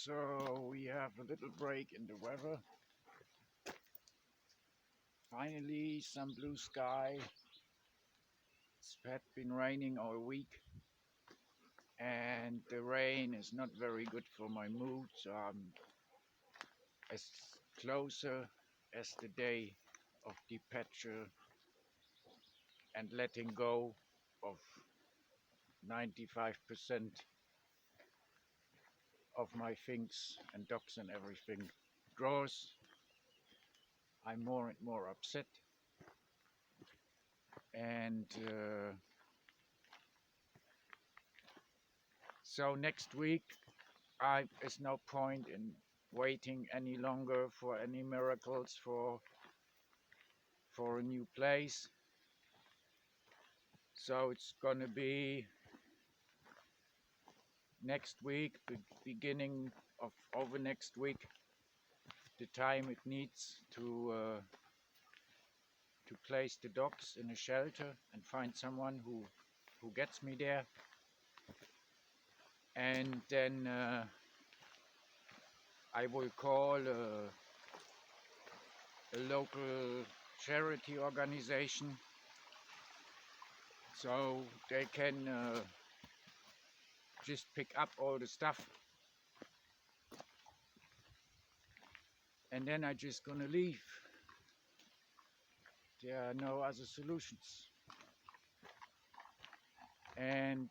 So we have a little break in the weather. Finally, some blue sky. It's had been raining all week, and the rain is not very good for my mood. So I'm as closer as the day of departure and letting go of 95% of my things and dogs and everything draws. I'm more and more upset, and so next week there's no point in waiting any longer for any miracles for a new place. So it's gonna be next week, beginning of over next week, the time it needs to place the dogs in a shelter and find someone who gets me there, and then I will call a local charity organization so they can just pick up all the stuff, and then I just gonna leave. There are no other solutions, and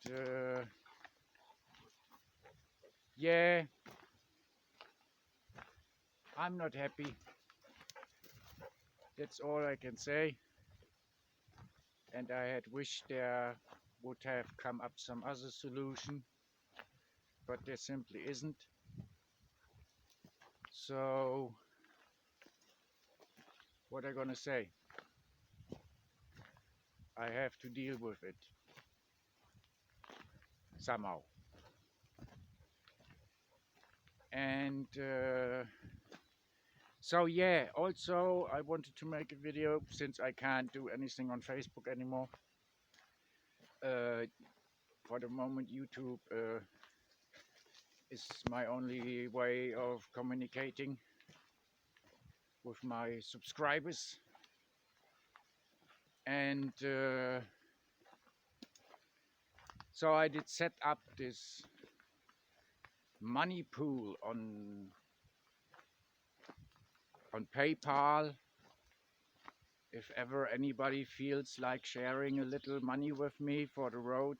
yeah, I'm not happy. That's all I can say. And I had wished there would have come up some other solution, but there simply isn't. So what am I gonna say? I have to deal with it somehow. And so yeah, also I wanted to make a video since I can't do anything on Facebook anymore. For the moment, YouTube is my only way of communicating with my subscribers, and so I did set up this money pool on PayPal. If ever anybody feels like sharing a little money with me for the road,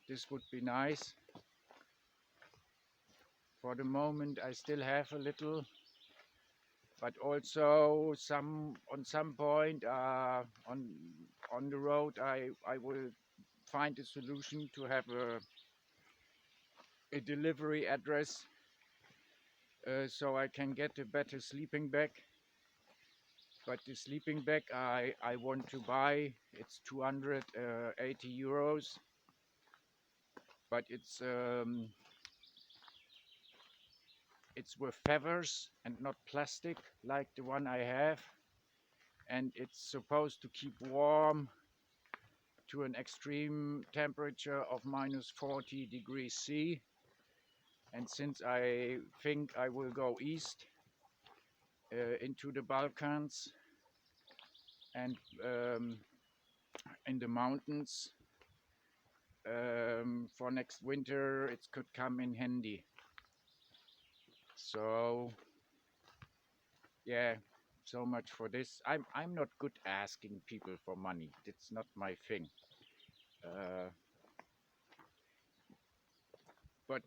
this would be nice. For the moment I still have a little, but also on some point on the road I will find a solution to have a delivery address so I can get a better sleeping bag. But the sleeping bag I want to buy, it's 280 euros, but it's with feathers and not plastic like the one I have, and it's supposed to keep warm to an extreme temperature of minus 40 degrees C. And since I think I will go east into the Balkans and in the mountains for next winter, it could come in handy. So yeah, so much for this. I'm not good asking people for money. It's not my thing. But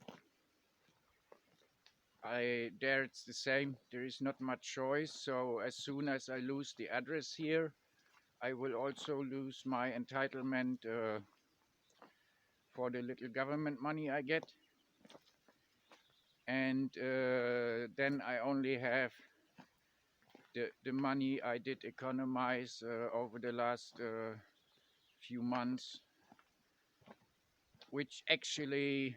there it's the same. There is not much choice. So as soon as I lose the address here, I will also lose my entitlement for the little government money I get. And then I only have the money I did economize over the last few months, which actually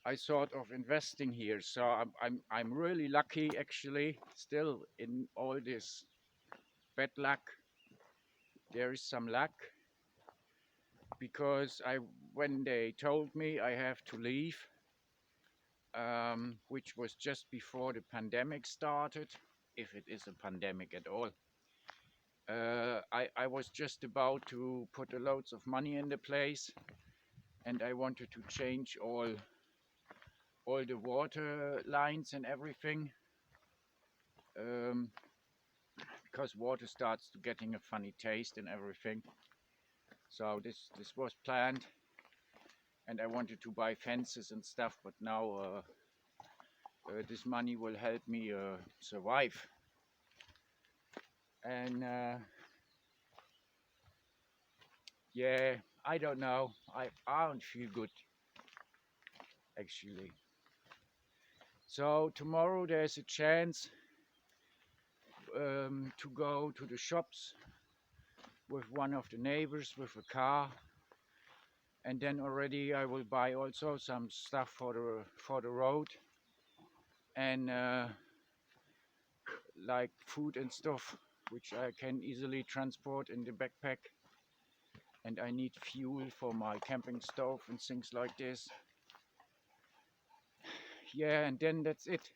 I thought of investing here. So I'm really lucky actually. Still, in all this bad luck, there is some luck, because when they told me I have to leave, which was just before the pandemic started, if it is a pandemic at all. I was just about to put a loads of money in the place, and I wanted to change all the water lines and everything, um, because water starts to getting a funny taste and everything. So this was planned, and I wanted to buy fences and stuff, but now this money will help me survive. And yeah, I don't know. I don't feel good actually. So tomorrow there's a chance to go to the shops with one of the neighbors with a car, and then already I will buy also some stuff for the road, and like food and stuff which I can easily transport in the backpack. And I need fuel for my camping stove and things like this. Yeah, and then that's it.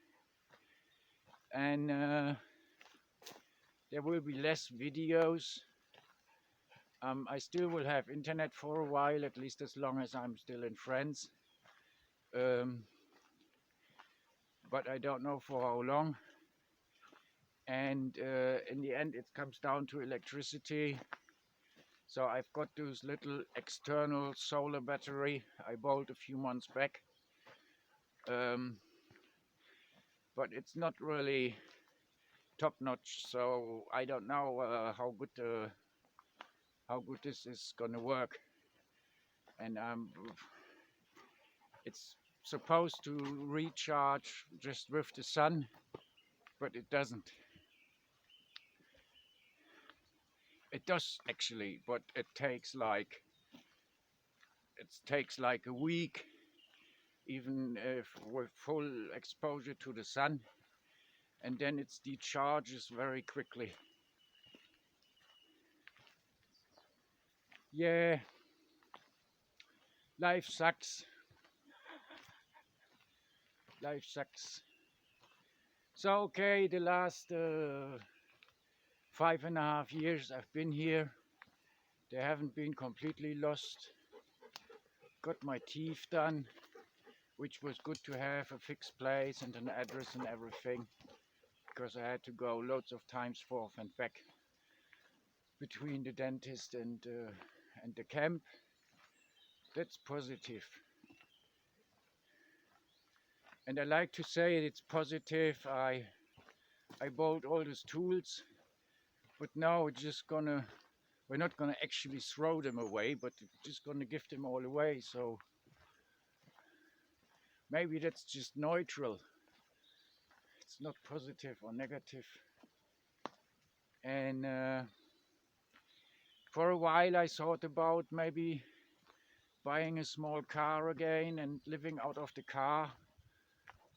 And there will be less videos. I still will have internet for a while, at least as long as I'm still in France. Um, but I don't know for how long. And in the end, it comes down to electricity. So I've got those little external solar battery I bought a few months back. But it's not really top notch, so I don't know how good this is gonna work. And it's supposed to recharge just with the sun, but it doesn't. It does actually, but it takes like a week, even if with full exposure to the sun, and then it decharges very quickly. Yeah, life sucks. Life sucks. So okay, the last 5.5 years I've been here, they haven't been completely lost. Got my teeth done, which was good to have a fixed place and an address and everything, because I had to go loads of times forth and back between the dentist and the camp. That's positive. And I like to say it's positive. I bought all these tools, but now we're not gonna actually throw them away, but just gonna give them all away. So maybe that's just neutral. It's not positive or negative. And for a while I thought about maybe buying a small car again and living out of the car,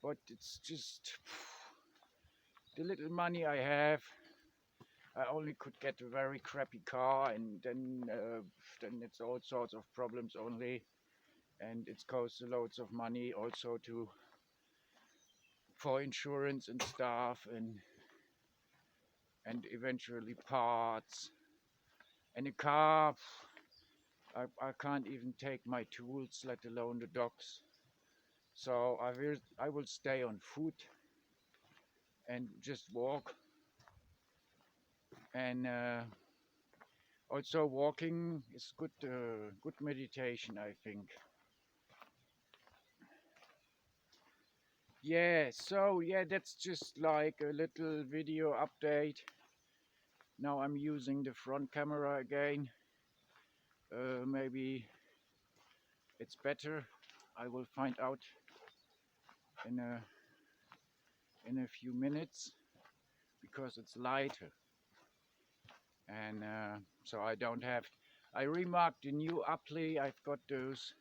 but it's just the little money I have. I only could get a very crappy car, and then it's all sorts of problems only, and it costs loads of money also for insurance and stuff, and eventually parts. And a car, I can't even take my tools, let alone the dogs. So I will stay on foot and just walk. And also walking is good meditation, I think. Yeah, so yeah, that's just like a little video update. Now I'm using the front camera again. Maybe it's better. I will find out in a few minutes, because it's lighter, and so I don't have. I remarked the new Apply. I've got those.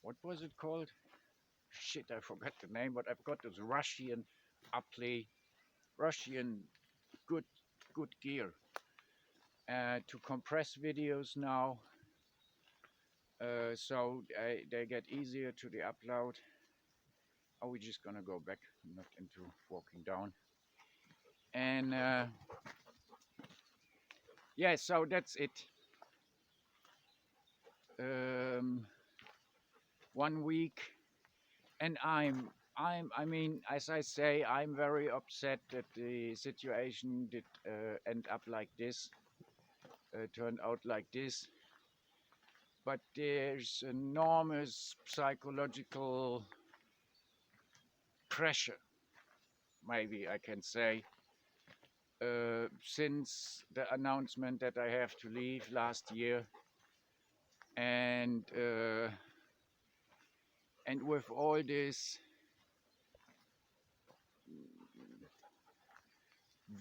What was it called? Shit, I forgot the name. But I've got those Russian Apply, Russian good gear to compress videos now. So they get easier to the upload, Oh, we're just gonna go back, not into walking down. And yeah, so that's it. Um, 1 week, and I mean, as I say, I'm very upset that the situation did end up like this, turned out like this. But there's enormous psychological pressure, maybe I can say, since the announcement that I have to leave last year, and with all this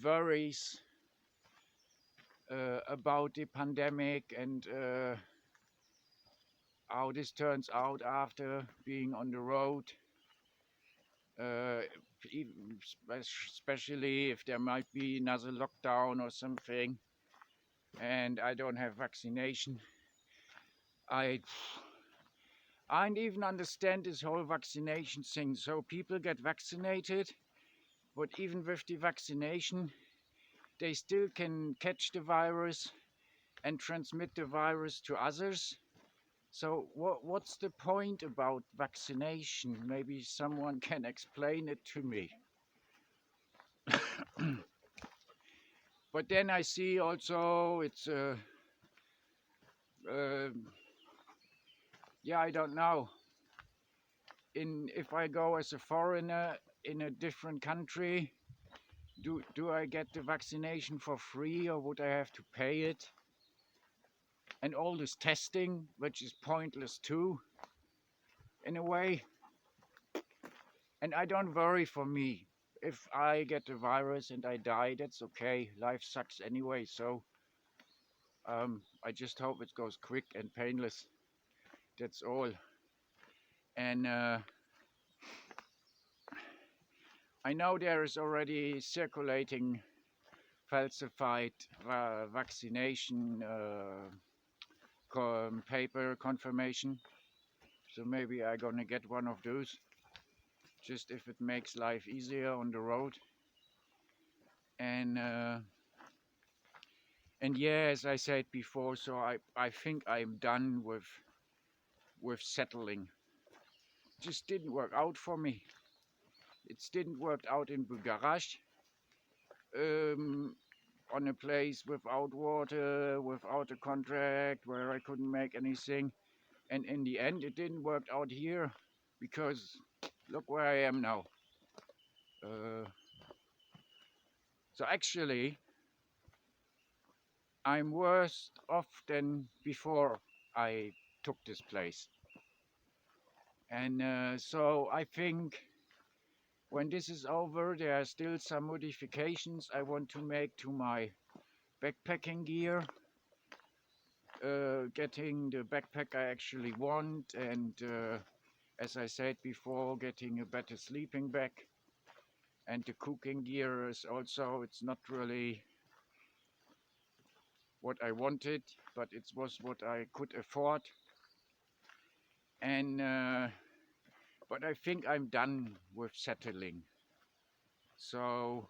worries about the pandemic and how this turns out after being on the road, uh, especially if there might be another lockdown or something, and I don't have vaccination. I I don't even understand this whole vaccination thing. So people get vaccinated, but even with the vaccination, they still can catch the virus and transmit the virus to others. So what's the point about vaccination? Maybe someone can explain it to me. But then I see also it's uh, yeah, I don't know. If I go as a foreigner in a different country, do I get the vaccination for free or would I have to pay it? And all this testing, which is pointless too, in a way. And I don't worry for me. If I get the virus and I die, that's okay. Life sucks anyway, so I just hope it goes quick and painless. That's all. And I know there is already circulating falsified vaccination paper confirmation. So maybe I'm gonna get one of those, just if it makes life easier on the road. And yeah, as I said before, so I think I'm done with settling. Just didn't work out for me. It didn't work out in Bucharest, on a place without water, without a contract, where I couldn't make anything. And in the end, it didn't work out here because look where I am now. Uh, so actually, I'm worse off than before I took this place. And so I think when this is over, there are still some modifications I want to make to my backpacking gear. Getting the backpack I actually want, and as I said before, getting a better sleeping bag. And the cooking gear is also, it's not really what I wanted, but it was what I could afford. And but I think I'm done with settling. So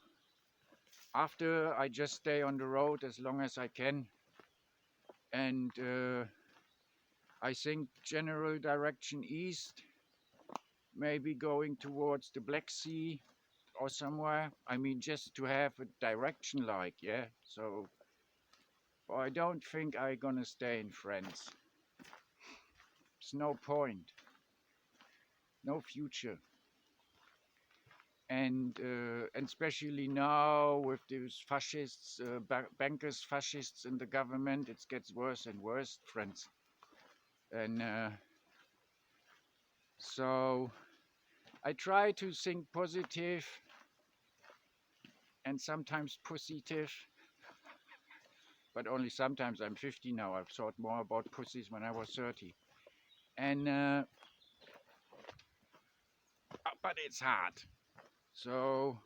after, I just stay on the road as long as I can, and I think general direction east, maybe going towards the Black Sea or somewhere. I mean, just to have a direction, like, yeah. So I don't think I'm gonna stay in France. There's no point, no future. And especially now with these fascists, bankers, fascists in the government, it gets worse and worse, friends. And so I try to think positive and sometimes positive, but only sometimes. I'm 50 now. I've thought more about pussies when I was 30. And but it's hard. So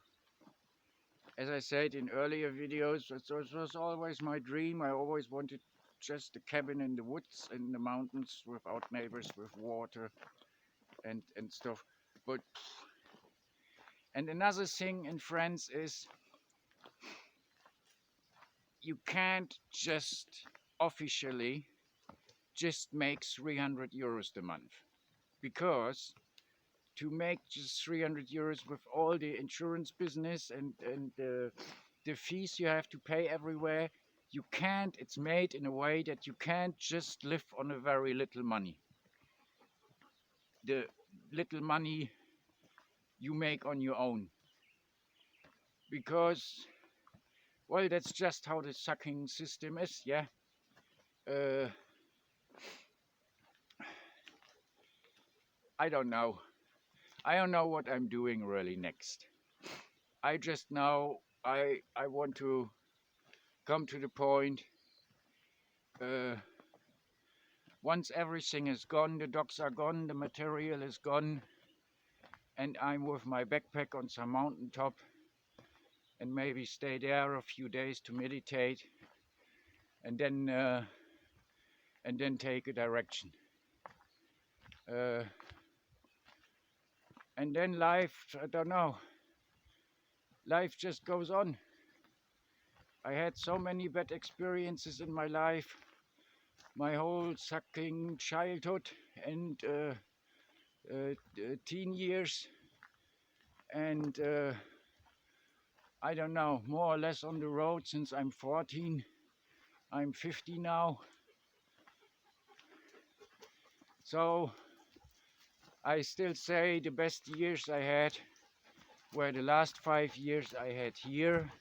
as I said in earlier videos, it was always my dream. I always wanted just a cabin in the woods, in the mountains, without neighbors, with water and stuff. But And another thing in France is you can't just officially just make 300 euros a month, because to make just 300 euros with all the insurance business and the fees you have to pay everywhere, you can't. It's made in a way that you can't just live on a very little money. The little money you make on your own, because, well, that's just how the sucking system is. Yeah. uh, I don't know. I don't know what I'm doing really next. I just know I want to come to the point, uh, once everything is gone, the dogs are gone, the material is gone, and I'm with my backpack on some mountaintop, and maybe stay there a few days to meditate, and then take a direction. And then life, I don't know, life just goes on. I had so many bad experiences in my life, my whole sucking childhood and teen years, and I don't know, more or less on the road since I'm 14. I'm 50 now. So I still say the best years I had were the last 5 years I had here,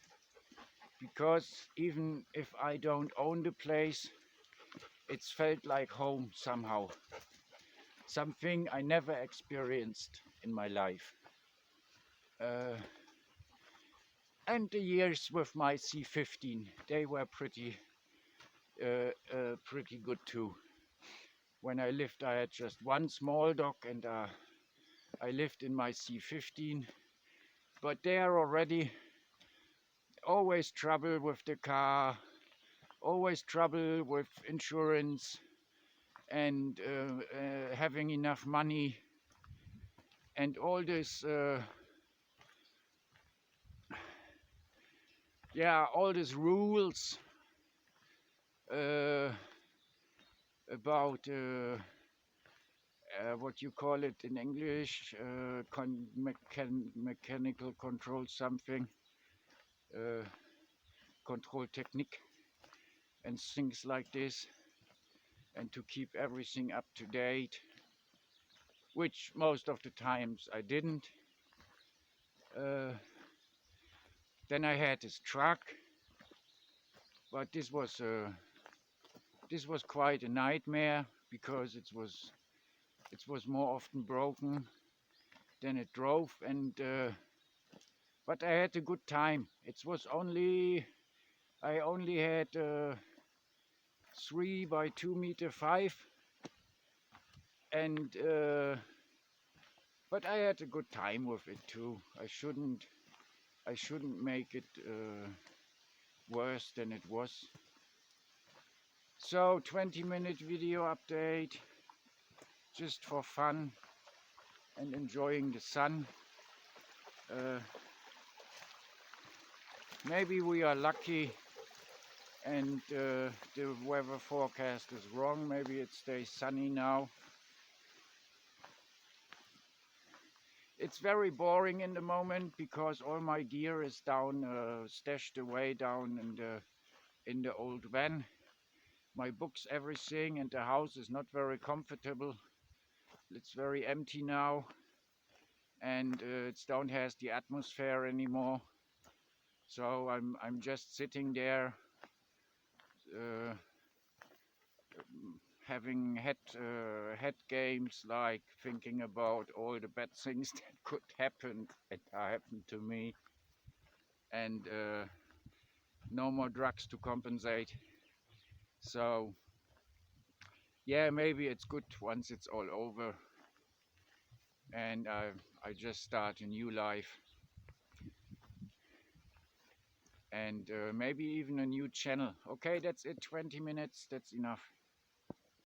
because even if I don't own the place, it's felt like home somehow. Something I never experienced in my life. Uh, and the years with my C15, they were pretty good too. When I lived, I had just one small dog, and I lived in my C15. But there already, always trouble with the car, always trouble with insurance, and having enough money, and all this, all these rules about what you call it in English, mechanical control something, control technique, and things like this, and to keep everything up to date, which most of the times I didn't. Then I had this truck, but this was quite a nightmare, because it was more often broken than it drove, and but I had a good time. I only had 3 by 2 meter 5, and but I had a good time with it too. I shouldn't make it worse than it was. So 20-minute video update, just for fun and enjoying the sun. Maybe we are lucky and the weather forecast is wrong. Maybe it stays sunny now. It's very boring in the moment, because all my gear is down, stashed away down in the old van. My books, everything, and the house is not very comfortable. It's very empty now, and it don't has the atmosphere anymore. So I'm just sitting there, having head games, like thinking about all the bad things that could happen and happened to me, and no more drugs to compensate. So yeah, maybe it's good once it's all over, and I just start a new life, and maybe even a new channel. Okay, that's it. 20 minutes, that's enough.